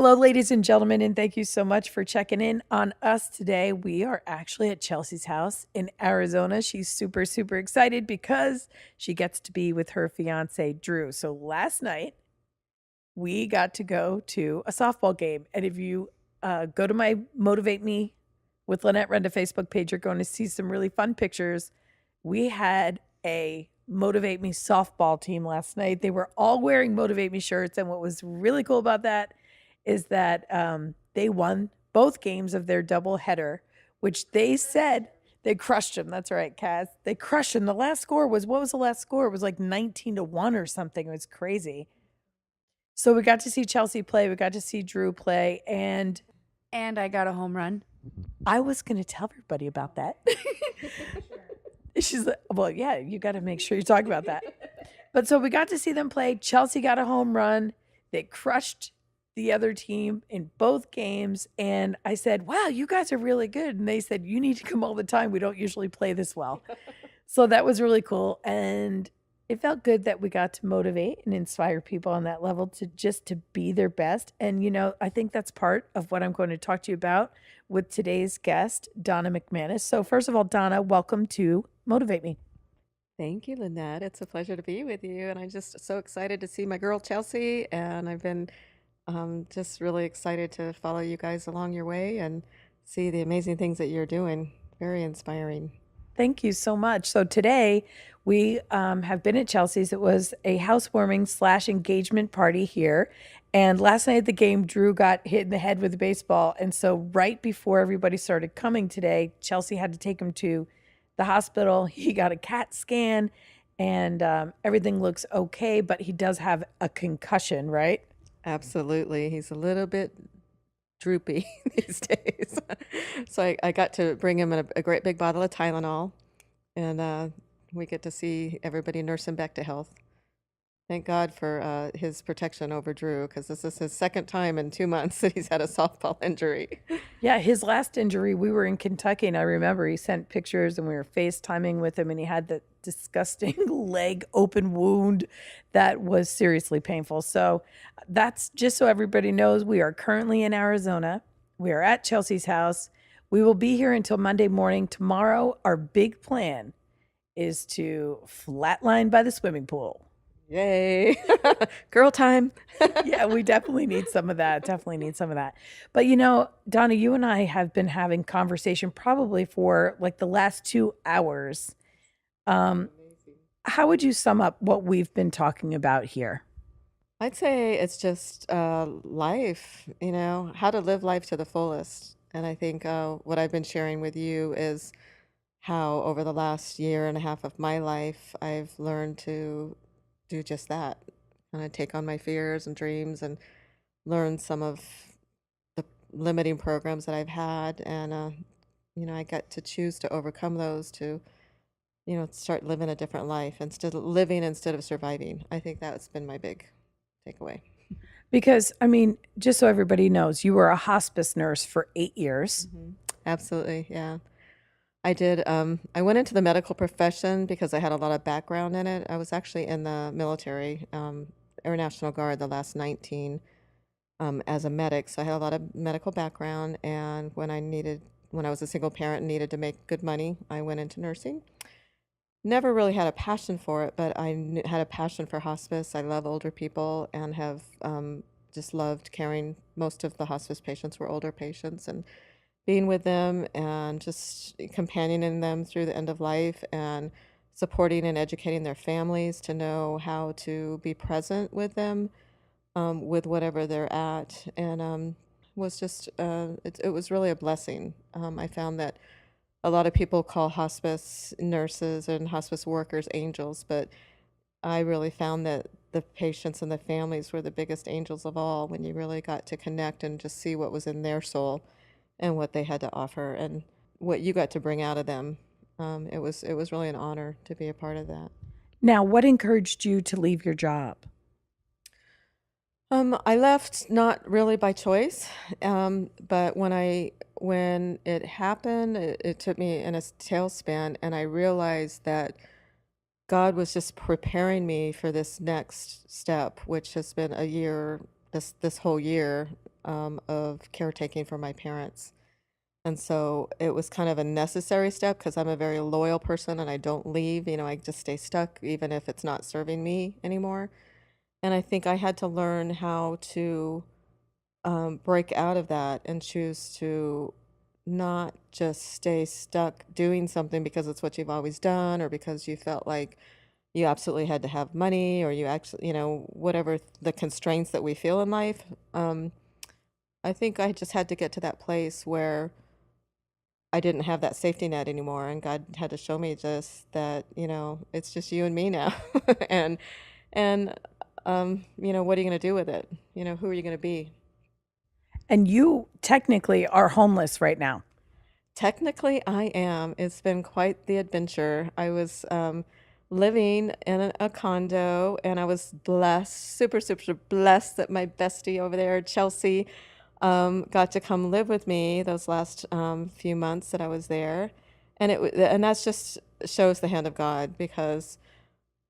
Hello, ladies and gentlemen, and thank you so much for checking in on us today. We are actually at Chelsea's house in Arizona. She's super, super excited because she gets to be with her fiance, Drew. So last night, we got to go to a softball game. And if you go to my Motivate Me with Lynette Renda Facebook page, you're going to see some really fun pictures. We had a Motivate Me softball team last night. They were all wearing Motivate Me shirts. And what was really cool about that is that they won both games of their doubleheader, which they said they crushed them. That's right, Kaz. They crushed them. The last score was, what was the last score? It was like 19-1 or something. It was crazy. So we got to see Chelsea play. We got to see Drew play. And And I got a home run. I was going to tell everybody about that. She's like, well, yeah, you got to make sure you talk about that. But so we got to see them play. Chelsea got a home run. They crushed the other team in both games. And I said, wow, you guys are really good. And they said, you need to come all the time. We don't usually play this well. So that was really cool. And it felt good that we got to motivate and inspire people on that level to just to be their best. And, you know, I think that's part of what I'm going to talk to you about with today's guest, Donna McManus. So first of all, Donna, welcome to Motivate Me. Thank you, Lynette. It's a pleasure to be with you. And I'm just so excited to see my girl Chelsea. And I've been just really excited to follow you guys along your way and see the amazing things that you're doing. Very inspiring. Thank you so much. So today we have been at Chelsea's. It was a housewarming / engagement party here. And last night at the game, Drew got hit in the head with a baseball. And so right before everybody started coming today, Chelsea had to take him to the hospital. He got a CAT scan and everything looks okay, but he does have a concussion, right? Absolutely. He's a little bit droopy these days. So I got to bring him a great big bottle of Tylenol, and we get to see everybody nurse him back to health. Thank God for his protection over Drew, because this is his second time in 2 months that he's had a softball injury. Yeah, his last injury, we were in Kentucky, and I remember he sent pictures and we were FaceTiming with him, and he had the disgusting leg open wound that was seriously painful. So that's just so everybody knows, we are currently in Arizona. We are at Chelsea's house. We will be here until Monday morning. Tomorrow, our big plan is to flatline by the swimming pool. Yay. Girl time. Yeah, we definitely need some of that. Definitely need some of that. But you know, Donna, you and I have been having conversation probably for like the last 2 hours. Um, how would you sum up what we've been talking about here? I'd say it's just life, how to live life to the fullest. And I think what I've been sharing with you is how over the last year and a half of my life, I've learned to do just that. And I take on my fears and dreams and learn some of the limiting programs that I've had. And, I get to choose to overcome those to, start living a different life instead of living instead of surviving. I think that's been my big takeaway. Because, I mean, just so everybody knows, you were a hospice nurse for 8 years. Absolutely, yeah. I did. I went into the medical profession because I had a lot of background in it. I was actually in the military, Air National Guard, the last 19 as a medic. So I had a lot of medical background. And when I was a single parent and needed to make good money, I went into nursing. Never really had a passion for it, but had a passion for hospice. I love older people and have just loved caring. Most of the hospice patients were older patients and being with them and just companioning them through the end of life and supporting and educating their families to know how to be present with them with whatever they're at. And was just, it was really a blessing. I found that a lot of people call hospice nurses and hospice workers angels, but I really found that the patients and the families were the biggest angels of all when you really got to connect and just see what was in their soul and what they had to offer and what you got to bring out of them. It was really an honor to be a part of that. Now, what encouraged you to leave your job? I left not really by choice, but when it happened, it took me in a tailspin, and I realized that God was just preparing me for this next step, which has been a year this whole year of caretaking for my parents. And so it was kind of a necessary step because I'm a very loyal person and I don't leave. I just stay stuck even if it's not serving me anymore. And I think I had to learn how to break out of that and choose to not just stay stuck doing something because it's what you've always done or because you felt like you absolutely had to have money or you actually, whatever the constraints that we feel in life. I think I just had to get to that place where I didn't have that safety net anymore, and God had to show me just that, it's just you and me now. and and what are you going to do with it? Who are you going to be? And you technically are homeless right now. Technically, I am. It's been quite the adventure. I was living in a condo, and I was blessed, super, super blessed that my bestie over there, Chelsea, got to come live with me those last few months that I was there, and that's just shows the hand of God because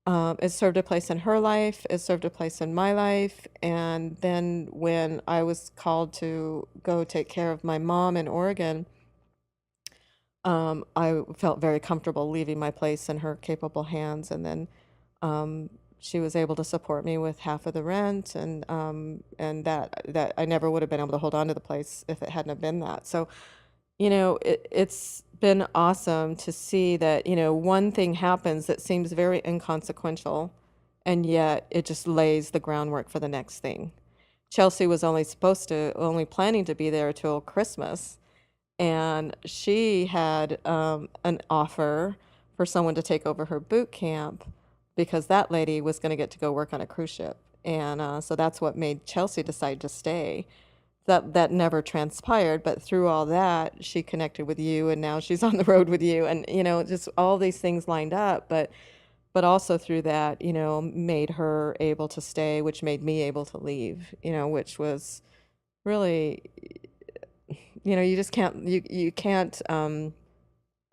it served a place in her life, it served a place in my life, and then when I was called to go take care of my mom in Oregon, I felt very comfortable leaving my place in her capable hands, and then she was able to support me with half of the rent, and that I never would have been able to hold on to the place if it hadn't have been that. So, it's been awesome to see that, one thing happens that seems very inconsequential, and yet it just lays the groundwork for the next thing. Chelsea was only planning to be there till Christmas, and she had an offer for someone to take over her boot camp because that lady was going to get to go work on a cruise ship. And so that's what made Chelsea decide to stay. That never transpired, but through all that, she connected with you, and now she's on the road with you, and just all these things lined up. But also through that, made her able to stay, which made me able to leave. Which was really, you just you can't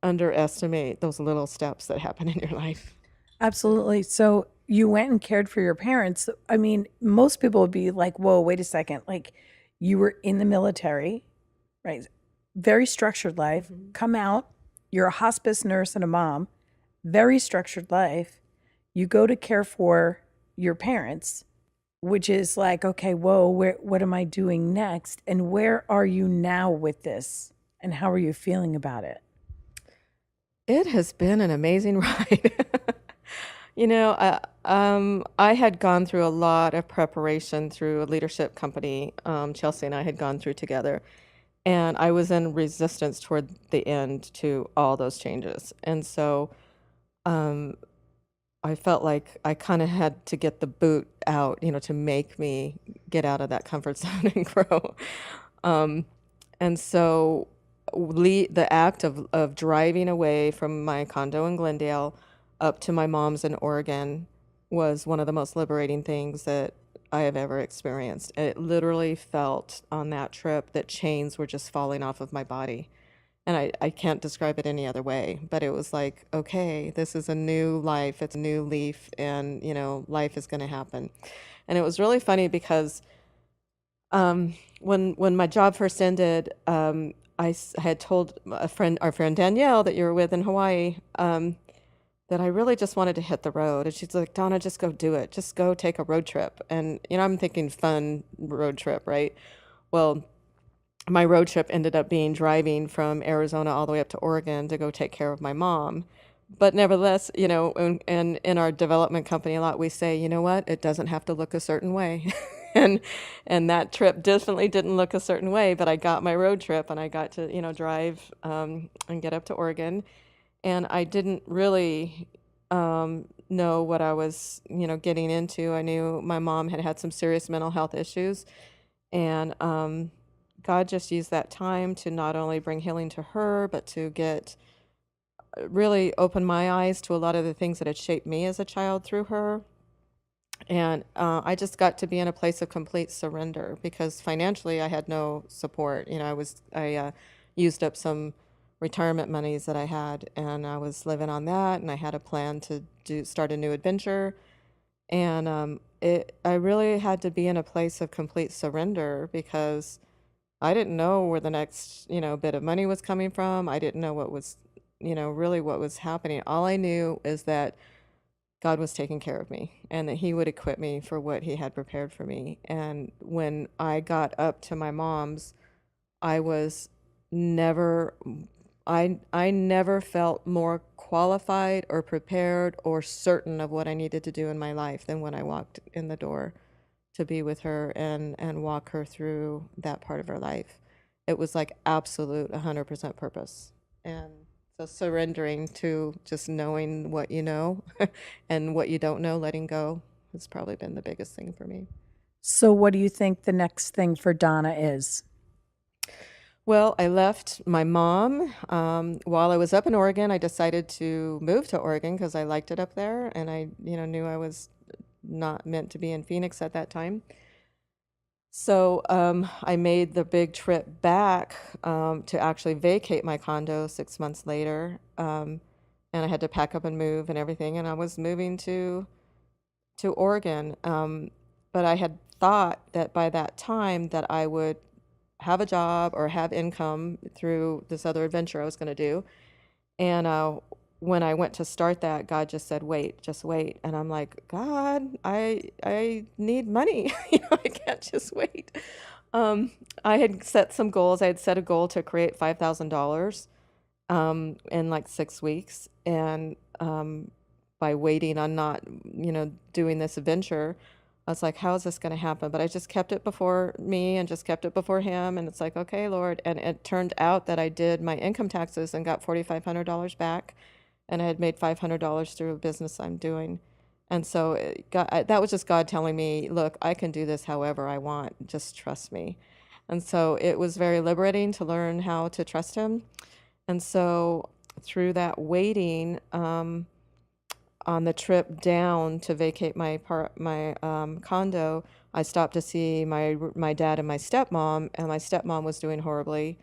underestimate those little steps that happen in your life. Absolutely. So you went and cared for your parents. I mean, most people would be like, whoa, wait a second. Like, you were in the military, right? Very structured life. Come out, you're a hospice nurse and a mom, very structured life. You go to care for your parents, which is like, okay, whoa, what am I doing next? And where are you now with this? And how are you feeling about it? It has been an amazing ride. I had gone through a lot of preparation through a leadership company, Chelsea and I had gone through together. And I was in resistance toward the end to all those changes. And so I felt like I kind of had to get the boot out, to make me get out of that comfort zone and grow. Um, and so the act of driving away from my condo in Glendale up to my mom's in Oregon was one of the most liberating things that I have ever experienced. It literally felt on that trip that chains were just falling off of my body. And I can't describe it any other way, but it was like, okay, this is a new life, it's a new leaf, and, life is going to happen. And it was really funny because when my job first ended, I had told our friend Danielle that you were with in Hawaii, that I really just wanted to hit the road. And she's like, Donna, just go do it. Just go take a road trip. And, I'm thinking fun road trip, right? Well, my road trip ended up being driving from Arizona all the way up to Oregon to go take care of my mom. But nevertheless, and in our development company a lot, we say, you know what, it doesn't have to look a certain way. and and that trip definitely didn't look a certain way, but I got my road trip and I got to, drive and get up to Oregon. And I didn't really know what I was, getting into. I knew my mom had had some serious mental health issues. And God just used that time to not only bring healing to her, but to really open my eyes to a lot of the things that had shaped me as a child through her. And I just got to be in a place of complete surrender because financially I had no support. I used up some retirement monies that I had, and I was living on that, and I had a plan to start a new adventure. And I really had to be in a place of complete surrender because I didn't know where the next, bit of money was coming from. I didn't know what was, really what was happening. All I knew is that God was taking care of me and that He would equip me for what He had prepared for me. And when I got up to my mom's, I was never, I never felt more qualified or prepared or certain of what I needed to do in my life than when I walked in the door to be with her and walk her through that part of her life. It was like absolute 100% purpose. And so surrendering to just knowing what you know and what you don't know, letting go has probably been the biggest thing for me. So, what do you think the next thing for Donna is? Well, I left my mom. While I was up in Oregon, I decided to move to Oregon because I liked it up there, and I, knew I was not meant to be in Phoenix at that time. So I made the big trip back to actually vacate my condo 6 months later, and I had to pack up and move and everything, and I was moving to Oregon. But I had thought that by that time that I would have a job or have income through this other adventure I was going to do. And when I went to start that, God just said, "Wait, just wait." And I'm like, "God, I need money. I can't just wait." I had set some goals. I had set a goal to create $5,000 in like 6 weeks, and by waiting on not, doing this adventure, I was like, how is this going to happen? But I just kept it before me and just kept it before Him. And it's like, okay, Lord. And it turned out that I did my income taxes and got $4,500 back. And I had made $500 through a business I'm doing. And so that was just God telling me, look, I can do this however I want. Just trust me. And so it was very liberating to learn how to trust Him. And so through that waiting, on the trip down to vacate my condo, I stopped to see my dad and my stepmom, and my stepmom was doing horribly,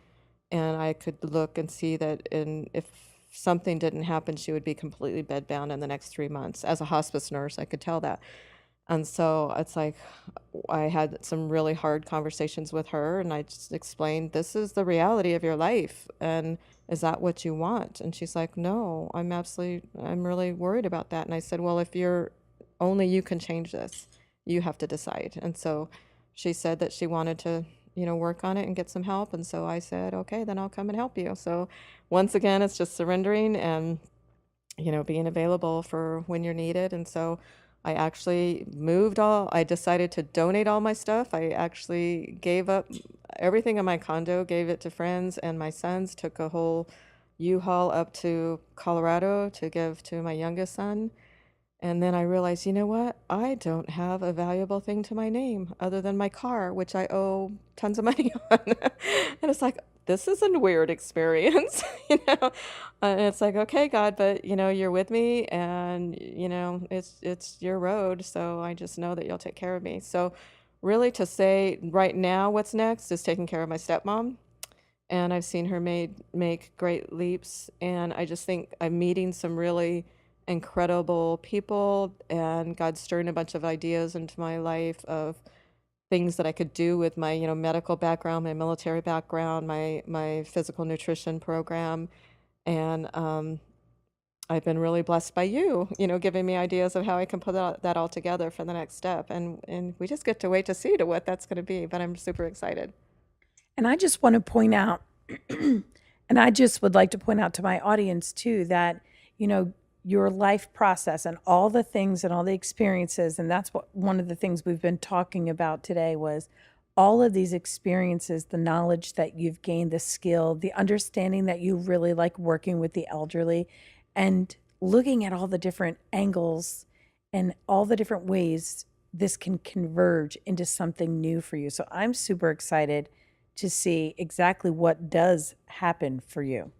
and I could look and see that if something didn't happen, she would be completely bedbound in the next 3 months. As a hospice nurse, I could tell that. And so it's like I had some really hard conversations with her, and I just explained, this is the reality of your life, and is that what you want? And she's like, no, I'm really worried about that. And I said, well, if only you can change this, you have to decide. And so she said that she wanted to, work on it and get some help. And so I said, okay, then I'll come and help you. So once again, it's just surrendering and, being available for when you're needed. And so I actually I decided to donate all my stuff. I actually gave up everything in my condo, gave it to friends, and my sons took a whole U-Haul up to Colorado to give to my youngest son. And then I realized, you know what? I don't have a valuable thing to my name other than my car, which I owe tons of money on. And it's like, this is a weird experience, And it's like, okay, God, but you're with me, and it's your road, so I just know that you'll take care of me. So really, to say right now what's next is taking care of my stepmom, and I've seen her make great leaps, and I just think I'm meeting some really incredible people, and God's stirring a bunch of ideas into my life of things that I could do with my, medical background, my military background, my physical nutrition program. And I've been really blessed by you, giving me ideas of how I can put that all together for the next step. And we just get to wait to see to what that's going to be, but I'm super excited. And I just want to point out, and I just would like to point out to my audience too, that, your life process and all the things and all the experiences, and that's what one of the things we've been talking about today was all of these experiences, the knowledge that you've gained, the skill, the understanding that you really like working with the elderly, and looking at all the different angles and all the different ways this can converge into something new for you. So I'm super excited to see exactly what does happen for you.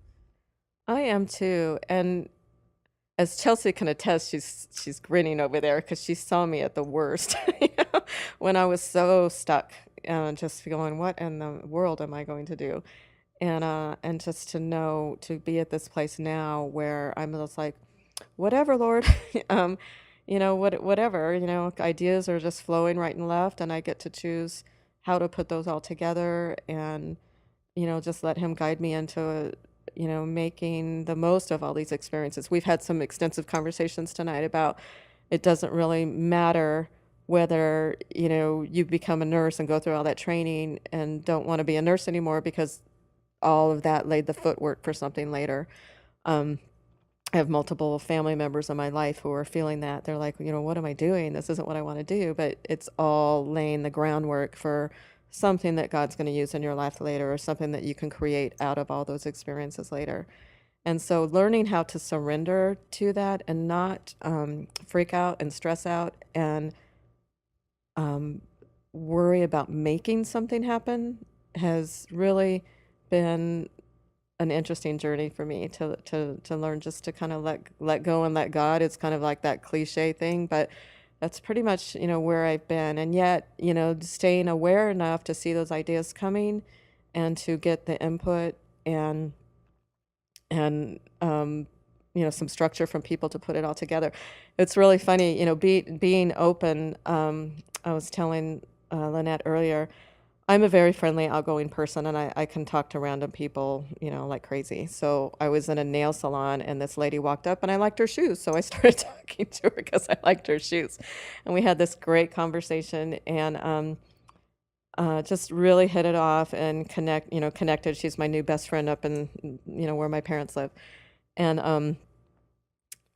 I am too. And as Chelsea can attest, she's grinning over there because she saw me at the worst, when I was so stuck, just going, what in the world am I going to do? And just to be at this place now where I'm just like, whatever, Lord, whatever, ideas are just flowing right and left, and I get to choose how to put those all together and, just let him guide me into, making the most of all these experiences. We've had some extensive conversations tonight about it doesn't really matter whether, you become a nurse and go through all that training and don't want to be a nurse anymore because all of that laid the footwork for something later. I have multiple family members in my life who are feeling that. They're like, what am I doing? This isn't what I want to do. But it's all laying the groundwork for something that God's going to use in your life later, or something that you can create out of all those experiences later. And so learning how to surrender to that and not freak out and stress out and worry about making something happen has really been an interesting journey for me to learn just to kind of let go and let God. It's kind of like that cliche thing, but that's pretty much, where I've been. And yet, staying aware enough to see those ideas coming and to get the input and some structure from people to put it all together. It's really funny, being open. I was telling Lynette earlier, I'm a very friendly, outgoing person, and I can talk to random people, like crazy. So I was in a nail salon, and this lady walked up, and I liked her shoes. So I started talking to her because I liked her shoes. And we had this great conversation, and just really hit it off and connected. She's my new best friend up in, where my parents live. And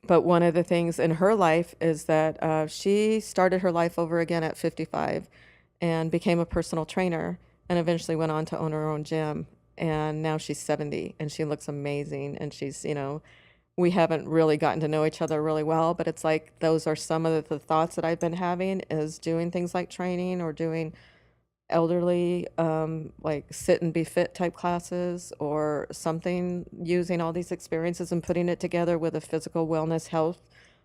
but one of the things in her life is that she started her life over again at 55 and became a personal trainer, and eventually went on to own her own gym. And now she's 70 and she looks amazing. And she's, we haven't really gotten to know each other really well, but it's like those are some of the thoughts that I've been having, is doing things like training or doing elderly, like sit and be fit type classes or something, using all these experiences and putting it together with a physical wellness health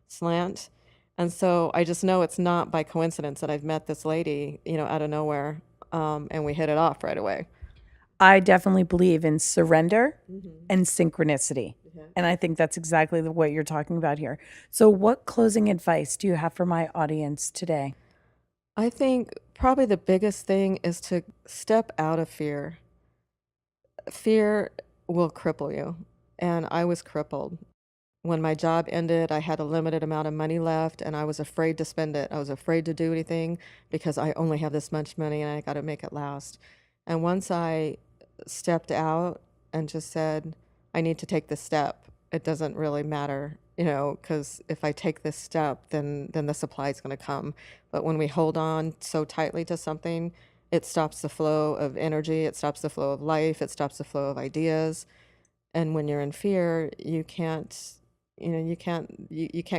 slant. And so I just know it's not by coincidence that I've met this lady, out of nowhere, and we hit it off right away. I definitely believe in surrender and synchronicity. And I think that's exactly what you're talking about here. So what closing advice do you have for my audience today? I think probably the biggest thing is to step out of fear. Fear will cripple you. And I was crippled. When my job ended, I had a limited amount of money left, and I was afraid to spend it. I was afraid to do anything because I only have this much money and I got to make it last. And once I stepped out and just said, I need to take this step, it doesn't really matter, because if I take this step, then the supply is going to come. But when we hold on so tightly to something, it stops the flow of energy, it stops the flow of life, it stops the flow of ideas. And when you're in fear, you can't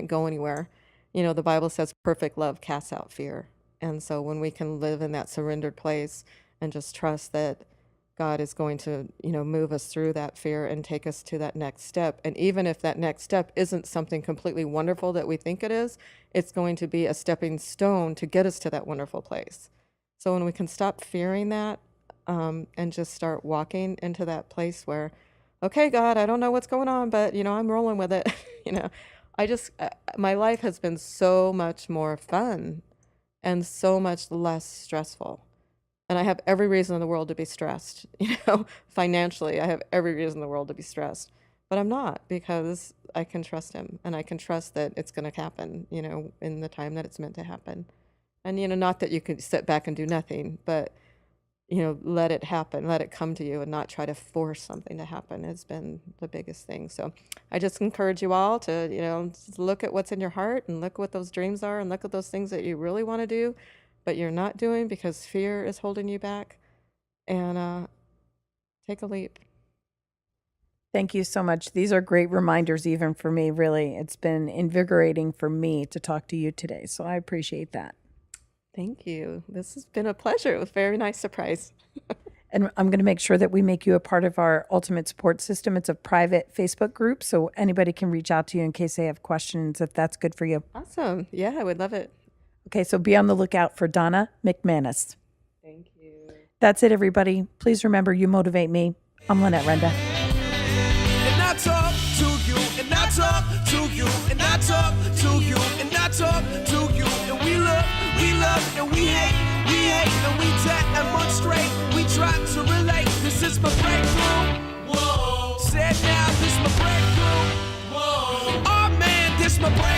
go anywhere. The Bible says perfect love casts out fear. And so when we can live in that surrendered place and just trust that God is going to, move us through that fear and take us to that next step. And even if that next step isn't something completely wonderful that we think it is, it's going to be a stepping stone to get us to that wonderful place. So when we can stop fearing that, and just start walking into that place where, okay, God, I don't know what's going on, but, I'm rolling with it. My life has been so much more fun and so much less stressful. And I have every reason in the world to be stressed, financially, I have every reason in the world to be stressed, but I'm not, because I can trust him, and I can trust that it's going to happen, in the time that it's meant to happen. And, not that you could sit back and do nothing, but, let it happen, let it come to you, and not try to force something to happen has been the biggest thing. So I just encourage you all to, look at what's in your heart and look what those dreams are and look at those things that you really want to do, but you're not doing because fear is holding you back, and take a leap. Thank you so much. These are great reminders even for me, really. It's been invigorating for me to talk to you today, so I appreciate that. Thank you. This has been a pleasure. It was a very nice surprise. And I'm going to make sure that we make you a part of our Ultimate Support System. It's a private Facebook group, so anybody can reach out to you in case they have questions, if that's good for you. Awesome. Yeah, I would love it. Okay, so be on the lookout for Donna McManus. Thank you. That's it, everybody. Please remember, you motivate me. I'm Lynette Renda. And I talk to you, and I talk to you, and I talk to you, and I talk to you, and we love, and we hate, and we demonstrate. We try to relate. This is my breakthrough. Whoa. Said now, this my breakthrough. Whoa. Oh man, this my breakthrough.